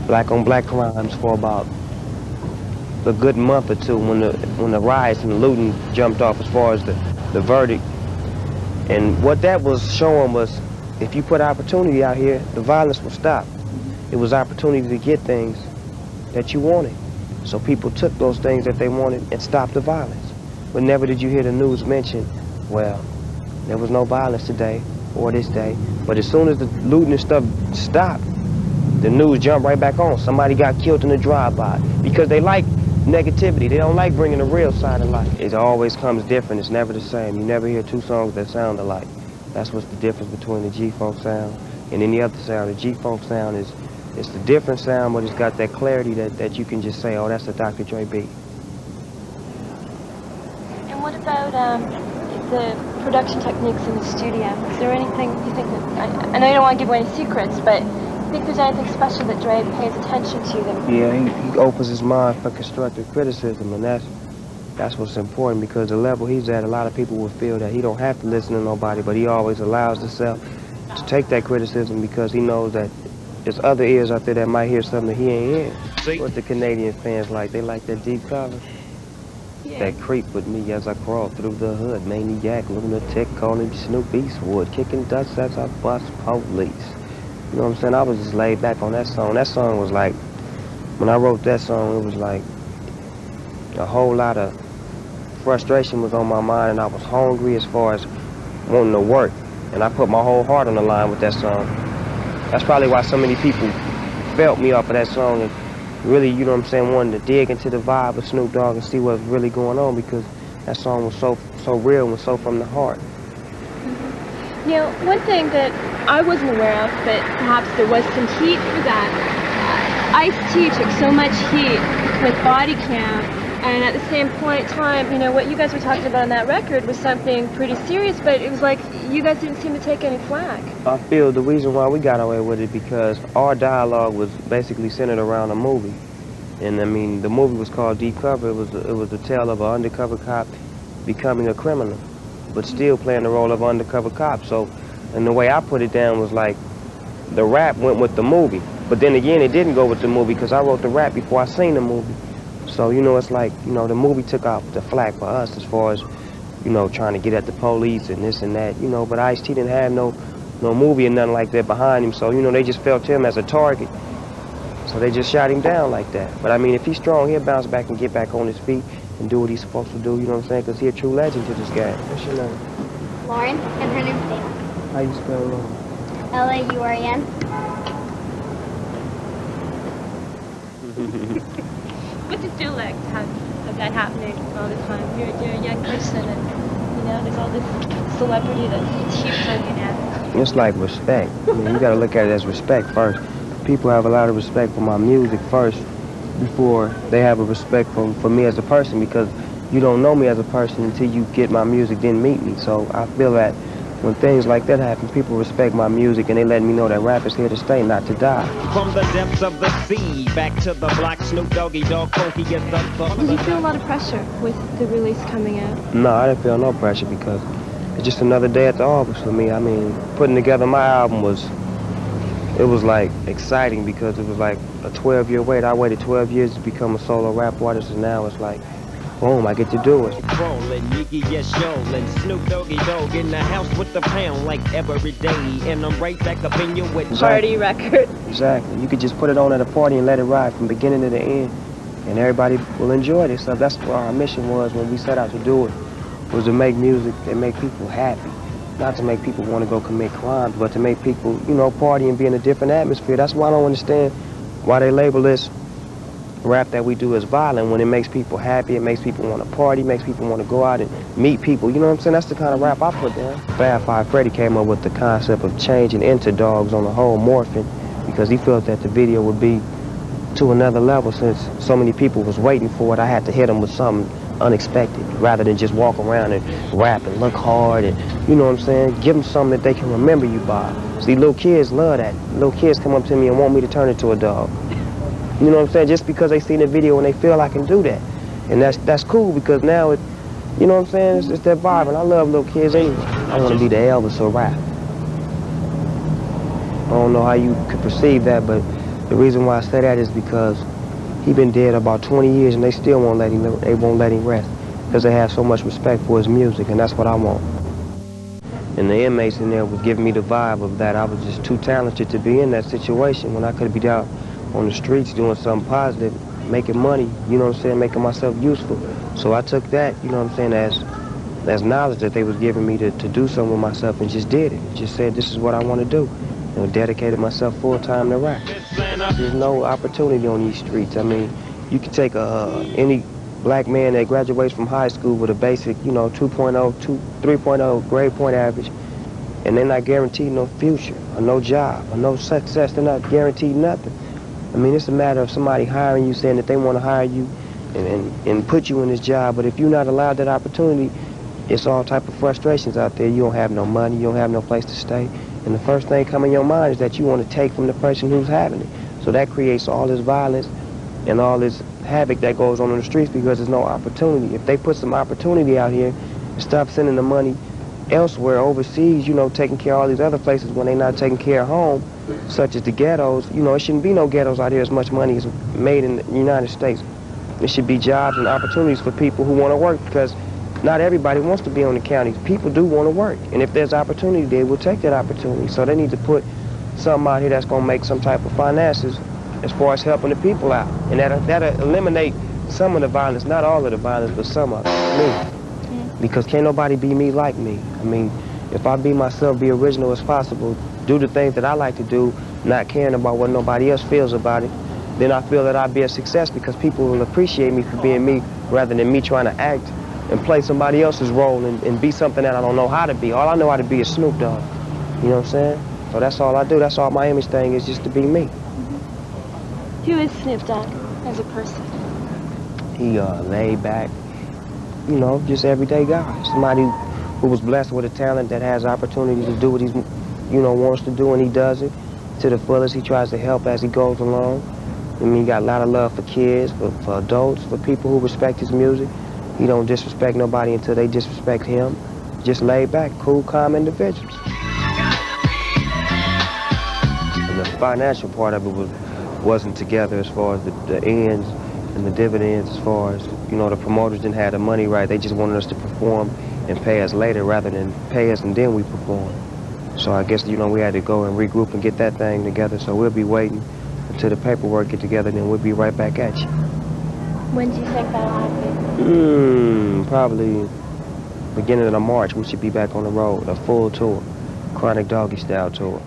black on black crimes for about a good month or two when the riots and the looting jumped off as far as the verdict. And what that was showing was, if you put opportunity out here, the violence will stop. It was opportunity to get things that you wanted. So people took those things that they wanted and stopped the violence. But never did you hear the news mention, well, there was no violence today or this day. But as soon as the looting and stuff stopped, the news jumped right back on. Somebody got killed in a drive-by. Because they like negativity. They don't like bringing the real side of life. It always comes different. It's never the same. You never hear two songs that sound alike. That's what's the difference between the G-Funk sound and any other sound. The G-Funk sound is, it's the different sound, but it's got that clarity that you can just say, oh, that's a Dr. Dre beat. And what about the production techniques in the studio? Is there anything you think that, I know you don't want to give away any secrets, but I think there's anything special that Dre pays attention to them? Yeah, he opens his mind for constructive criticism, and that's what's important, because the level he's at, a lot of people will feel that he don't have to listen to nobody, but he always allows himself to take that criticism because he knows that there's other ears out there that might hear something that he ain't hear. What the Canadian fans like, they like that deep cover. Yeah. That creep with me as I crawl through the hood, maniac, lunatic, calling Snoop Eastwood, kicking dust as I bust police. You know what I'm saying? I was just laid back on that song. That song was like, when I wrote that song, it was like a whole lot of frustration was on my mind, and I was hungry as far as wanting to work. And I put my whole heart on the line with that song. That's probably why so many people felt me off of that song and really, you know what I'm saying, wanted to dig into the vibe of Snoop Dogg and see what's really going on, because that song was so real and was so from the heart. Mm-hmm. You know, one thing that I wasn't aware of, but perhaps there was some heat for that, Ice-T took so much heat with Body Count, and at the same point in time, you know, what you guys were talking about on that record was something pretty serious, but it was like you guys didn't seem to take any flack. I feel the reason why we got away with it because our dialogue was basically centered around a movie. And I mean, the movie was called 𝗕𝗥𝗪𝗡. It was the tale of an undercover cop becoming a criminal, but still playing the role of an undercover cop. So, and the way I put it down was like, the rap went with the movie. But then again, it didn't go with the movie because I wrote the rap before I seen the movie. So, you know, it's like, you know, the movie took out the flack for us as far as, you know, trying to get at the police and this and that, you know, but Ice-T didn't have no movie or nothing like that behind him, so, you know, they just felt him as a target. So they just shot him down like that. But, I mean, if he's strong, he'll bounce back and get back on his feet and do what he's supposed to do, you know what I'm saying, because he's a true legend to this guy. What's your name? Lauren, and her name's Dana. How you spell Lauren? L-A-U-R-E-N. What's it feel like to have that happening all the time? You're a young person, and you know there's all this celebrity that shoots on you now. It's like respect. I mean, you gotta look at it as respect first. People have a lot of respect for my music first before they have a respect for me as a person, because you don't know me as a person until you get my music, then meet me. So I feel that when things like that happen, people respect my music and they let me know that rap is here to stay, not to die. From the depths of the sea, back to the block, Snoop Doggy Dogg, funky as the fuck. Did you feel a lot of pressure with the release coming out? No, I didn't feel no pressure because it's just another day at the office for me. I mean, putting together my album was like exciting because it was like a 12-year wait. I waited 12 years to become a solo rap artist, and now it's like, boom, I get to do it. Crawling, Yiggy, yes, yolin', Snoop Doggy Dogg in the house with the pound like every day, and I'm right back up in your with party record. Exactly. You could just put it on at a party and let it ride from beginning to the end, and everybody will enjoy this stuff. That's what our mission was when we set out to do it, was to make music that make people happy. Not to make people want to go commit crimes, but to make people, you know, party and be in a different atmosphere. That's why I don't understand why they label this rap that we do as violent when it makes people happy, it makes people want to party, makes people want to go out and meet people. You know what I'm saying? That's the kind of rap I put down. Fab Five Freddy came up with the concept of changing into dogs on the whole morphing because he felt that the video would be to another level. Since so many people was waiting for it, I had to hit them with something unexpected rather than just walk around and rap and look hard and, you know what I'm saying, give them something that they can remember you by. See, little kids love that. Little kids come up to me and want me to turn into a dog. You know what I'm saying? Just because they see the video and they feel I can do that. And that's cool because now it, you know what I'm saying, it's that vibe, and I love little kids anyway. I want to be the Elvis of rap. I don't know how you could perceive that, but The reason why I say that is because he been dead about 20 years and they still won't let him rest because they have so much respect for his music, and that's what I want. And the inmates in there was giving me the vibe of that. I was just too talented to be in that situation when I could be out on the streets doing something positive, making money, you know what I'm saying, making myself useful. So I took that, you know what I'm saying, as knowledge that they was giving me to do something with myself, and just did it. Just said, this is what I want to do. And dedicated myself full-time to rap. There's no opportunity on these streets. I mean, you can take any black man that graduates from high school with a basic, 2.0, 3.0 grade point average, and they're not guaranteed no future, or no job, or no success. They're not guaranteed nothing. I mean, it's a matter of somebody hiring you, saying that they want to hire you and put you in this job, but if you're not allowed that opportunity, it's all type of frustrations out there. You don't have no money, you don't have no place to stay, and the first thing come in your mind is that you want to take from the person who's having it. So that creates all this violence and all this havoc that goes on in the streets because there's no opportunity. If they put some opportunity out here and stop sending the money elsewhere, overseas, taking care of all these other places when they're not taking care of home, such as the ghettos, it shouldn't be no ghettos out here as much money is made in the United States. There should be jobs and opportunities for people who want to work, because not everybody wants to be on the counties. People do want to work, and if there's opportunity, they will take that opportunity. So they need to put something out here that's going to make some type of finances as far as helping the people out. And that'll eliminate some of the violence, not all of the violence, but some of it, me. Because can't nobody be me like me. I mean, if I be myself, be original as possible, do the things that I like to do, not caring about what nobody else feels about it, then I feel that I'd be a success because people will appreciate me for being me rather than me trying to act and play somebody else's role and be something that I don't know how to be. All I know how to be is Snoop Dogg. You know what I'm saying? So that's all I do. That's all my image thing is, just to be me. Who is Snoop Dogg as a person? He laid back, just everyday guy. Somebody who was blessed with a talent that has opportunity to do what he wants to do, and he does it to the fullest. He tries to help as he goes along. I mean, he got a lot of love for kids, for adults, for people who respect his music. He don't disrespect nobody until they disrespect him. Just laid back, cool, calm individuals. And the financial part of it wasn't together as far as the ends and the dividends, as far as, the promoters didn't have the money right. They just wanted us to perform and pay us later rather than pay us and then we perform. So I guess, we had to go and regroup and get that thing together. So we'll be waiting until the paperwork get together, then we'll be right back at you. When do you think that'll happen? Probably beginning of March, we should be back on the road, a full tour, chronic Doggystyle tour.